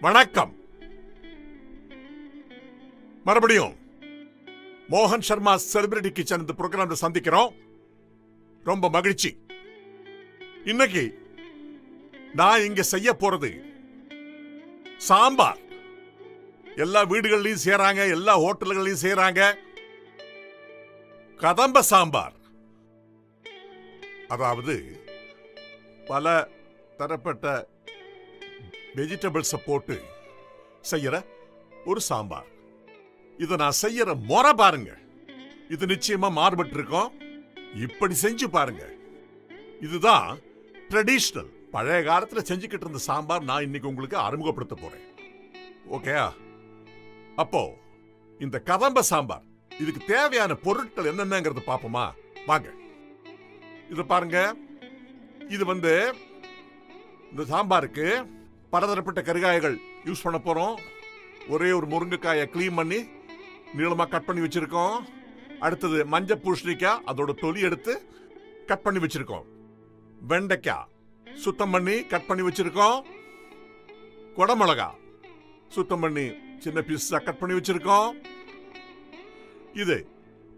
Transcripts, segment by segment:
வணக்கம். மறுபடியும் மோகன் சர்மா செலிபிரிட்டி கிச்சன் இந்த ப்ரோக்ராம்ல சந்திக்கிறோம். ரொம்ப மகிழ்ச்சி. இன்னைக்கு நான் இங்க செய்ய போறது சாம்பார். எல்லா வீடுகள்லயும் செய்றாங்க, எல்லா ஹோட்டல்கள்லயும் செய்றாங்க. கதம்ப சாம்பார். அதாவது பல தரப்பட்ட வெஜிடபிள்ஸை போட்டு செய்யற ஒரு சாம்பார். இதை நான் செய்யற முறை பாருங்க. இது நிச்சயமா மாறுபட்டு இருக்கும். இப்படி செஞ்சு பாருங்க. இதுதான் ட்ரெடிஷனல், பழைய காலத்துல செஞ்சுக்கிட்டு இருந்த சாம்பார். நான் இன்னைக்கு உங்களுக்கு அறிமுகப்படுத்த போறேன். ஓகேயா? அப்போ இந்த கதம்ப சாம்பார், இதுக்கு தேவையான பொருட்கள் என்னென்னங்கிறது பாப்போமா? வாங்க. இது பாருங்க. இது இந்த சாம்பாருக்கு பலதரப்பட்ட கறிகாய்கள் யூஸ் பண்ண போறோம். ஒரே ஒரு முருங்கைக்காயை க்ளீன் பண்ணி நீளமா கட் பண்ணி வச்சிருக்கோம். அடுத்தது மஞ்சள் பூசணிக்காய், அதோட தொலி எடுத்து கட் பண்ணி வச்சிருக்கோம். வெண்டைக்காய் சுத்தம் பண்ணி கட் பண்ணி வச்சிருக்கோம். குடமிளகா சுத்தம் பண்ணி சின்ன பீஸா கட் பண்ணி வச்சிருக்கோம். இது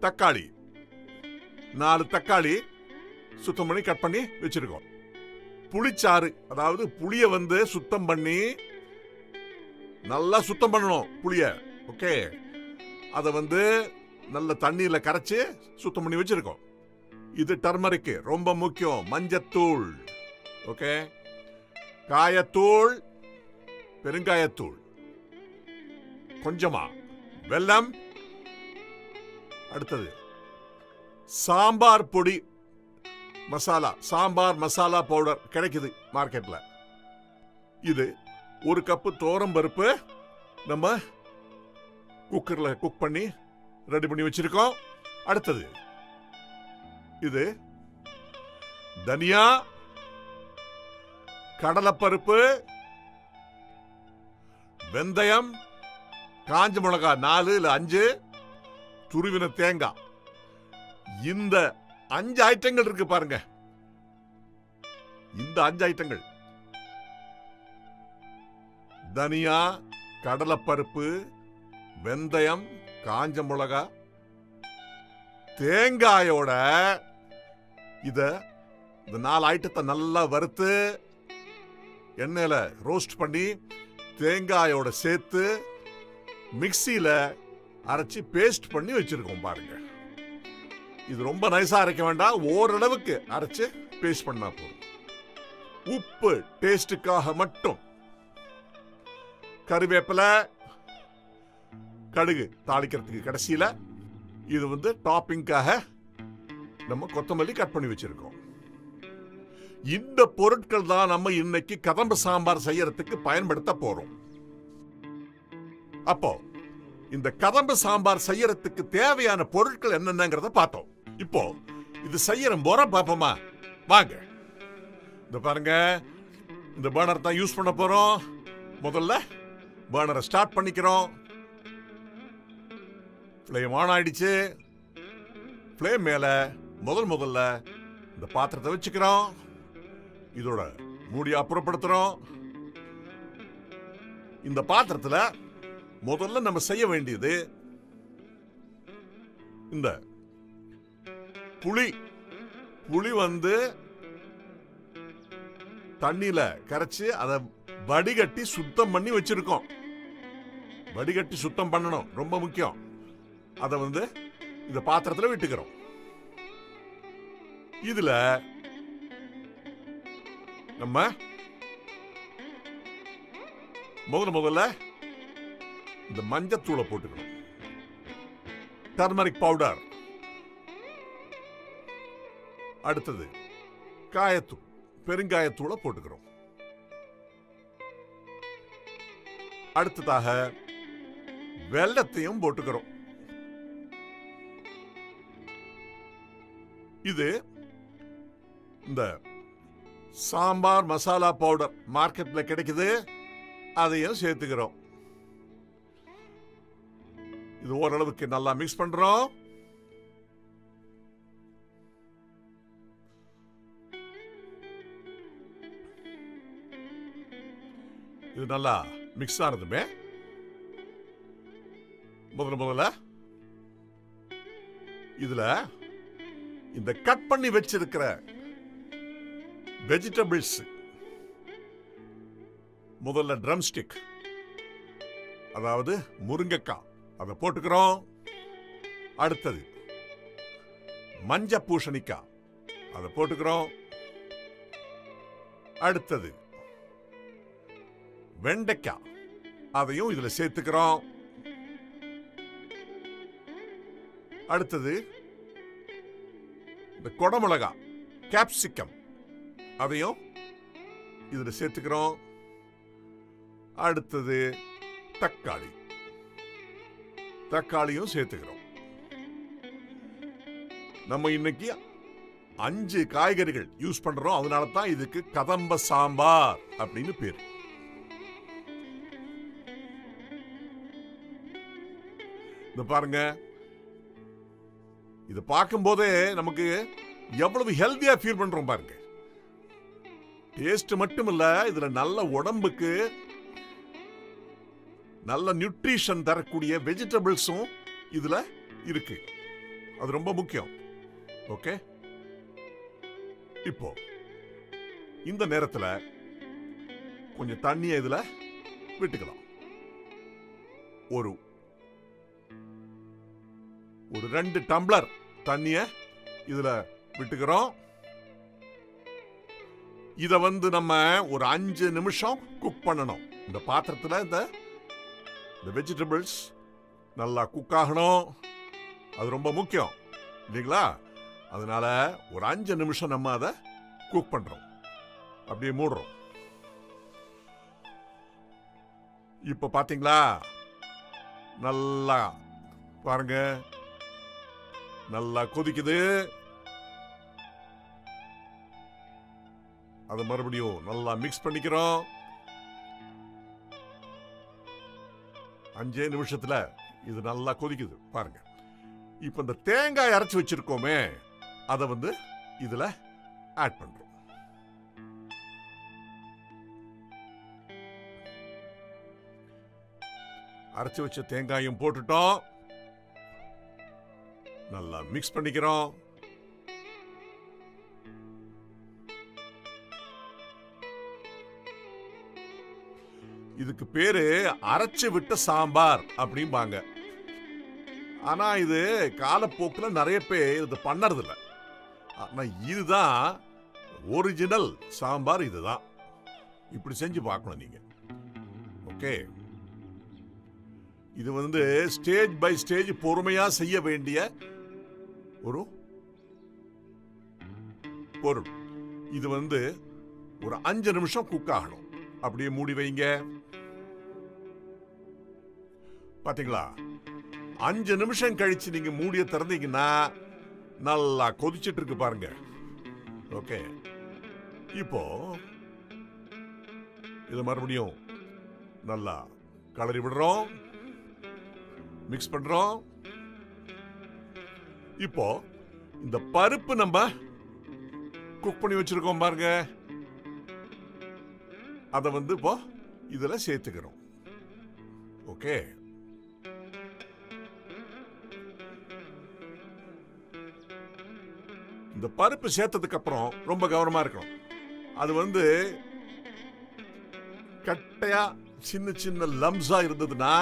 தக்காளி, 4 தக்காளி சுத்தம் பண்ணி கட் பண்ணி வச்சிருக்கோம். புளிச்சாறு, அதாவது புளிய சுத்தம் பண்ணி நல்லா சுத்தம் பண்ணணும். புளிய ஓகே, அத நல்ல தண்ணீர்ல கரைச்சு சுத்தம் பண்ணி வச்சிருக்கோம். இது டர்மரிக், ரொம்ப முக்கியம். மஞ்சத்தூள், ஓகே, காயத்தூள், பெருங்காயத்தூள், கொஞ்சமா வெல்லம். அடுத்தது சாம்பார் பொடி மசாலா, சாம்பார் மசாலா பவுடர் கிடைக்குது மார்க்கெட்ல. இது 1 கப்பு தோரம் பருப்பு நம்ம குக்கர்ல குக் பண்ணி ரெடி பண்ணி வச்சிருக்கோம். அடுத்தது இது தனியா, கடலைப்பருப்பு, வெந்தயம், காஞ்ச மிளகாய் 4 இல்ல 5, துருவின தேங்காய். இந்த 5 ஐட்டங்கள் இருக்கு பாருங்க. இந்த 5 ஐட்டங்கள் தனியா, கடலைப்பருப்பு, வெந்தயம், காஞ்ச மிளகாய், தேங்காயோட இந்த 4 ஐட்டத்தை நல்லா வறுத்து எண்ணெயில ரோஸ்ட் பண்ணி தேங்காயோட சேர்த்து மிக்சியில அரைச்சி பேஸ்ட் பண்ணி வச்சிருக்கோம் பாருங்க. இது ரொம்ப நைஸா அரைக்க வேண்டாம், ஓரளவுக்கு அரைச்சு பேஸ்ட் பண்ணா போதும். உப்பு டேஸ்டுக்காக மட்டும். கறிவேப்பிலை, கடுகு தாளிக்கிறதுக்கு கடைசியில. இது டாப்பிங்காக நம்ம கொத்தமல்லி கட் பண்ணி வச்சிருக்கோம். இந்த பொருட்கள் தான் நம்ம இன்னைக்கு கதம்ப சாம்பார் செய்யறதுக்கு பயன்படுத்த போறோம். அப்போ இந்த கதம்ப சாம்பார் செய்யறதுக்கு தேவையான பொருட்கள் என்னென்னங்கறத பார்த்தோம். இப்போ இது செய்யற முறை பாப்போமா? வாங்க. இந்த பாருங்க, இந்த பர்னர் தான் யூஸ் பண்ண போறோம். முதல்ல பர்னரை ஸ்டார்ட் பண்ணிக்கிறோம். ஃப்ளேம் ஆன் ஆயிடுச்சு. ஃப்ளேம் மேல முதல்ல இந்த பாத்திரத்தை வச்சுக்கிறோம். இதோட மூடி அப்புறப்படுத்துறோம். இந்த பாத்திரத்துல முதல்ல நம்ம செய்ய வேண்டியது இந்த புளி. புளி தண்ணியில கரைச்சு அதை வடிகட்டி சுத்தம் பண்ணி வச்சிருக்கோம். வடிகட்டி சுத்தம் பண்ணணும், ரொம்ப முக்கியம். அதை இந்த பாத்திரத்துல விட்டுக்கிறோம். இதுல நம்ம முதல்ல இந்த மஞ்சத்தூளை போட்டுக்கணும். Turmeric powder. அடுத்தது காயத்தூள், பெருங்காயத்தூளை போட்டுக்கிறோம். அடுத்ததாக வெல்லத்தையும் போட்டுக்கிறோம். இது இந்த சாம்பார் மசாலா பவுடர் மார்க்கெட்ல கிடைக்குது, அதையும் சேர்த்துக்கிறோம். இது ஓரளவுக்கு நல்லா மிக்ஸ் பண்றோம். இது நல்லா மிக்ஸ் ஆனதுமே முதல்ல இதுல இந்த கட் பண்ணி வச்சிருக்கிற வெஜிடபிள்ஸ், முதல்ல ட்ரம் ஸ்டிக், அதாவது முருங்கைக்காய், அதை போட்டுக்கிறோம். அடுத்தது மஞ்ச பூசணிக்காய், அதை போட்டுக்கிறோம். அடுத்தது வெண்டைக்காய், அதையும் இதுல சேர்த்துக்கிறோம். அடுத்தது இந்த கொடமிளகா, கேப்சிகம், அதையும் இதுல சேர்த்துக்கிறோம். அடுத்தது தக்காளியும் சேர்த்துக்கிறோம். நம்ம இன்னைக்கு 5 காய்கறிகள் யூஸ் பண்றோம். அதனால தான் இதுக்கு கதம்ப சாம்பார் அப்படின்னு பேர். இந்த பாருங்க, இது பார்க்கும் போதே நமக்கு எவ்வளவு ஹெல்தியா ஃபீல் பண்றோம் பாருங்க. டேஸ்ட் மட்டும் இல்ல, இதுல நல்ல உடம்புக்கு நல்ல நியூட்ரிஷன் தரக்கூடிய வெஜிடபிள்ஸும் இதுல இருக்கு. அது ரொம்ப முக்கியம். ஓகே, இப்போ இந்த நேரத்துல கொஞ்சம் தண்ணியை இதுல விட்டுக்கலாம். ஒரு 2 டம்ளர் தண்ணிய இதுல விட்டுக்கிறோம். இத நம்ம ஒரு 5 நிமிஷம் குக் பண்ணணும். இந்த பாத்திரத்துல இந்த வெஜிடபிள்ஸ் நல்லா குக் ஆகணும். அது ரொம்ப முக்கியம் இல்லைங்களா? அதனால ஒரு 5 நிமிஷம் நம்ம அதை குக் பண்றோம். அப்படியே மூடுறோம். இப்ப பாத்தீங்களா, நல்லா பாருங்க, நல்லா கொதிக்குது. அதை மறுபடியும் நல்லா மிக்ஸ் பண்ணிக்கிறோம். 5 நிமிஷத்துல இது நல்லா கொதிக்குது பாருங்க. இப்ப இந்த தேங்காய் அரைச்சு வச்சிருக்கோமே, அதை இதுல ஆட் பண்றோம். அரைச்சு வச்ச தேங்காயும் போட்டுட்டோம். நல்லா மிக்ஸ் பண்ணிக்கிறோம். இதுக்கு பேரு அரைச்சு விட்ட சாம்பார் அப்படிம்பாங்க. ஆனா இது காலப்போக்கில் நிறைய பேர் இது பண்ணறது இல்ல. ஆனா இதுதான் ஒரிஜினல் சாம்பார். இதுதான். இப்படி செஞ்சு பார்க்கணும் நீங்க. ஓகே, இது ஸ்டேஜ் பை ஸ்டேஜ் பொறுமையா செய்ய வேண்டிய ஒரு பொருள். இது ஒரு 5 நிமிஷம் குக் ஆகணும். அப்படியே மூடி வைங்க. பாத்தீங்களா, 5 நிமிஷம் கழிச்சு நீங்க மூடிய திறந்தீங்கன்னா நல்லா கொதிச்சிட்டு இருக்கு பாருங்க. ஓகே, இப்போ இத மறுபடியும் நல்லா கலரி விடுறோம், மிக்ஸ் பண்றோம். இப்போ இந்த பருப்பு நம்ம குக் பண்ணி வச்சிருக்கோம் பாருங்க, அதை இப்போ இதுல சேர்த்துக்கிறோம். ஓகே, இந்த பருப்பு சேர்த்ததுக்கு அப்புறம் ரொம்ப கவனமா இருக்கணும். அது கட்டையா சின்ன சின்ன லம்ஸா இருந்ததுன்னா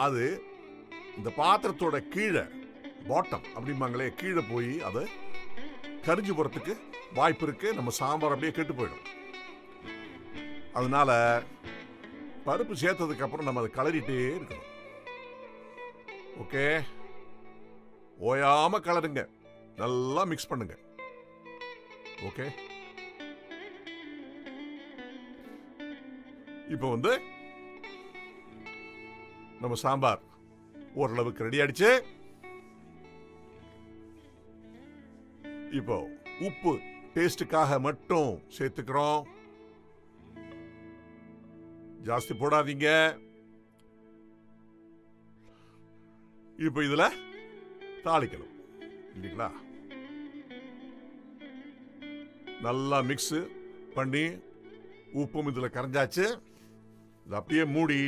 அது இந்த பாத்திரத்தோட கீழே, பாட்டம் அப்படிம்பாங்களே, கீழே போய் அது கரிஞ்சு போறதுக்கு வாய்ப்பு இருக்கு. நம்ம சாம்பார் அப்படியே கெட்டு போயிடும். அதனால பருப்பு சேர்த்ததுக்கு அப்புறம் நம்ம அதை கலரிட்டே இருக்கணும். ஓகே, ஓயாம கலருங்க, நல்லா மிக்ஸ் பண்ணுங்க. ஓகே, இப்போ நம்ம சாம்பார் ஓரளவுக்கு ரெடி ஆயிடுச்சு. இப்போ உப்பு டேஸ்டுக்காக மட்டும் சேர்த்துக்கிறோம். ஜாஸ்தி போடாதீங்க. இப்போ இதுல தாளிக்கணும் இல்லைங்களா? நல்லா மிக்ஸ் பண்ணி உப்பும் இதுல கரைஞ்சாச்சு. இதை அப்படியே மூடி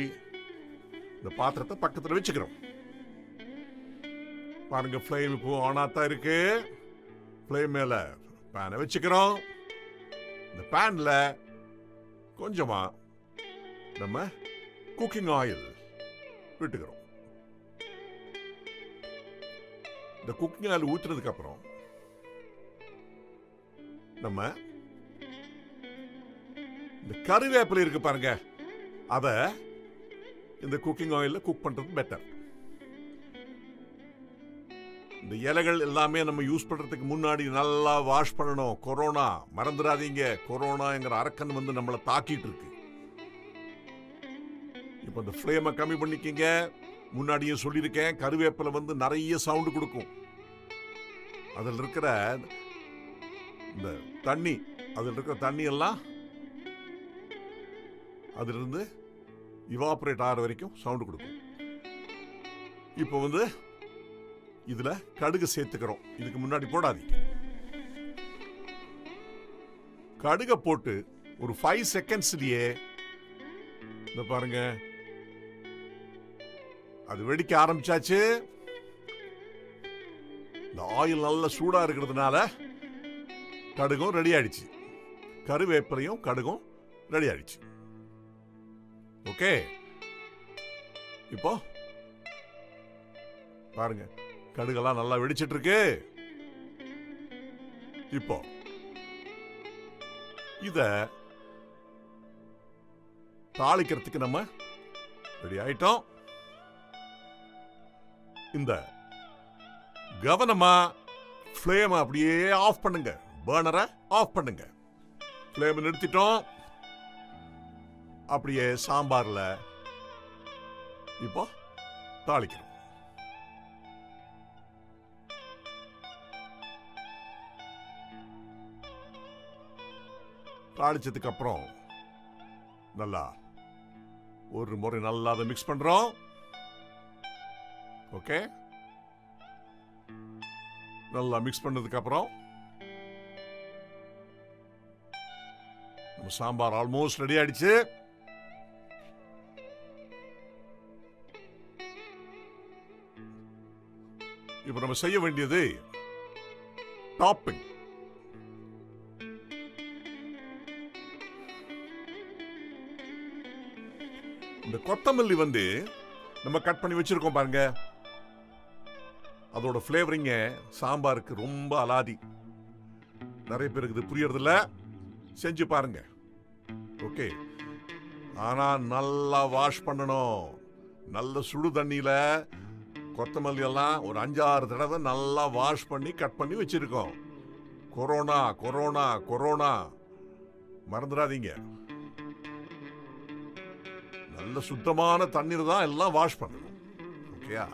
இந்த பாத்திரத்தை பக்கத்தில் வச்சுக்கிறோம். பாருங்க, ஃப்ளேம் இப்போ ஆனாத்தான் இருக்கு. ஃப்ளேம் மேல பேனை வச்சுக்கிறோம். இந்த பேன்ல கொஞ்சமா நம்ம குக்கிங் ஆயில் விட்டுக்கிறோம். இந்த குக்கிங் ஆயில் ஊத்துனதுக்கு அப்புறம் நம்ம இந்த கறிவேப்பிலை இருக்கு பாருங்க, அத இந்த குக்கிங் ஆயில்ல குக் பண்றது பெட்டர். இந்த இலைகள் எல்லாமே நம்ம யூஸ் பண்றதுக்கு முன்னாடி நல்லா வாஷ் பண்ணணும். கொரோனா மறந்துடாதீங்க, கொரோனாங்கிற அரக்கன் வந்து நம்மளை தாக்கிட்டு இருக்கு. இப்போ இந்த ஃப்ளேமை கம்மி பண்ணிக்கிங்க. முன்னாடியே சொல்லியிருக்கேன், கருவேப்பிலை வந்து நிறைய சவுண்டு கொடுக்கும். அதில் இருக்கிற இந்த தண்ணி, அதில் இருக்கிற தண்ணி எல்லாம் அதிலிருந்து இவாபரேட் ஆகிற வரைக்கும் சவுண்டு கொடுக்கும். இப்போ வந்து இதுல கடுகு சேர்த்துக்கிறோம். இதுக்கு முன்னாடி போடாதீங்க. கடுகை போட்டு ஒரு 5 செகண்ட்ஸ்லயே இந்த பாருங்க, அது வெடிக்க ஆரம்பிச்சாச்சு. இந்த ஆயில் நல்ல சூடா இருக்கிறதுனால கடுகும் ரெடி ஆயிடுச்சு, கருவேப்பிலையும் கடுகும் ரெடி ஆயிடுச்சு. ஓகே, இப்போ பாருங்க, கடுகெல்லாம் நல்லா வெடிச்சிட்டு இருக்கு. இப்போ இத தாளிக்கிறதுக்கு நம்ம ரெடி ஆயிட்டோம். இந்த கவனமா ஃப்ளேம் அப்படியே ஆஃப் பண்ணுங்க, பர்னரை ஆஃப் பண்ணுங்க. ஃப்ளேம் நிறுத்திட்டோம். அப்படியே சாம்பார்ல இப்போ தாளிக்கிறோம். தாளிச்சதுக்கு அப்புறம் நல்லா ஒரு முறை நல்லா அதை மிக்ஸ் பண்றோம். ஓகே, நல்லா மிக்ஸ் பண்ணதுக்கு அப்புறம் நம்ம சாம்பார் ஆல்மோஸ்ட் ரெடி ஆயிடுச்சு. இப்ப நம்ம செய்ய வேண்டியது டாப்பிங். இந்த கொத்தமல்லி வந்து நம்ம கட் பண்ணி வச்சிருக்கோம் பாருங்க, அதோட ஃபிளேவரிங்க சாம்பாருக்கு ரொம்ப அலாதி. நிறைய பேருக்கு இது புரியறது இல்ல, செஞ்சு பாருங்க. ஓகே, ஆனா நல்லா வாஷ் பண்ணணும். நல்ல சுடு தண்ணியில கொத்தமல்லி எல்லாம் ஒரு 5-6 தடவை நல்லா வாஷ் பண்ணி கட் பண்ணி வச்சிருக்கோம். கொரோனா கொரோனா கொரோனா மறந்துடாதீங்க. நல்ல சுத்தமான தண்ணீர் தான் எல்லாம் வாஷ் பண்ணணும். ஓகேயா,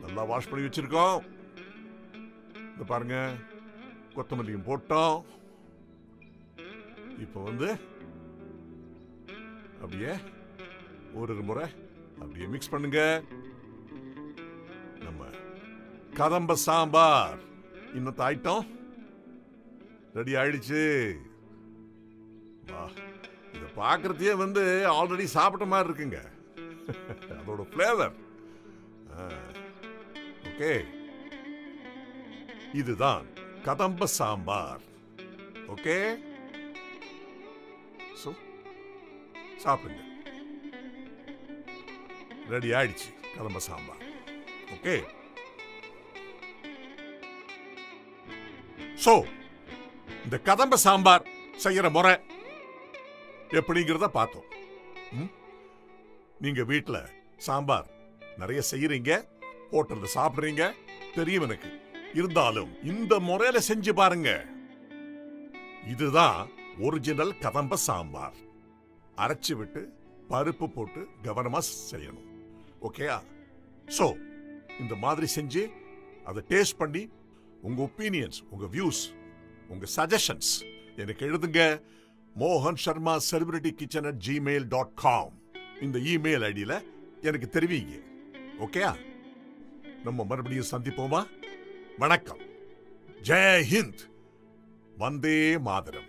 நல்லா வாஷ் பண்ணி வச்சிருக்கோம். இந்த பாருங்க, கொத்தமல்லியும் போட்டோம். இப்போ வந்து அப்படியே ஒரு முறை அப்படியே மிக்ஸ் பண்ணுங்க. நம்ம கதம்ப சாம்பார் இன்னும் ஐட்டம் ரெடி ஆயிடுச்சு. இதை பார்க்கறதே வந்து ஆல்ரெடி சாப்பிட்ட மாதிரி இருக்குங்க, அதோட ஃபிளேவர். ஓகே, இதுதான் கதம்ப சாம்பார். ஓகே, சோ சாப்பிடுங்க. ரெடி ஆயிடுச்சு கதம்ப சாம்பார். ஓகே, சோ இந்த கதம்ப சாம்பார் செய்யற முறை எப்படிங்கிறத பார்த்தோம். நீங்க வீட்டுல சாம்பார் நிறைய செய்யறீங்க, ஹோட்டல்ல சாப்பிடுறீங்க, தெரியும் எனக்கு. இருந்தாலும் இந்த முறையில செஞ்சு பாருங்க. இதுதான் ஒரிஜினல் கதம்ப சாம்பார். அரைச்சு விட்டு பருப்பு போட்டு கவனமா செய்யணும். ஓகேயா? சோ இந்த மாதிரி செஞ்சு அதை டேஸ்ட் பண்ணி உங்க ஒப்பீனியன்ஸ், உங்க வியூஸ், உங்க சஜஷன்ஸ் எனக்கு எழுதுங்க. மோகன் சர்மா செலிபிரிட்டி கிச்சன் @gmail.com இந்த இமெயில் ஐடியில எனக்கு தெரிவிங்க. ஓகேயா? நம்ம மறுபடியும் சந்திப்போமா? வணக்கம். ஜெய் ஹிந்த். வந்தே மாதரம்.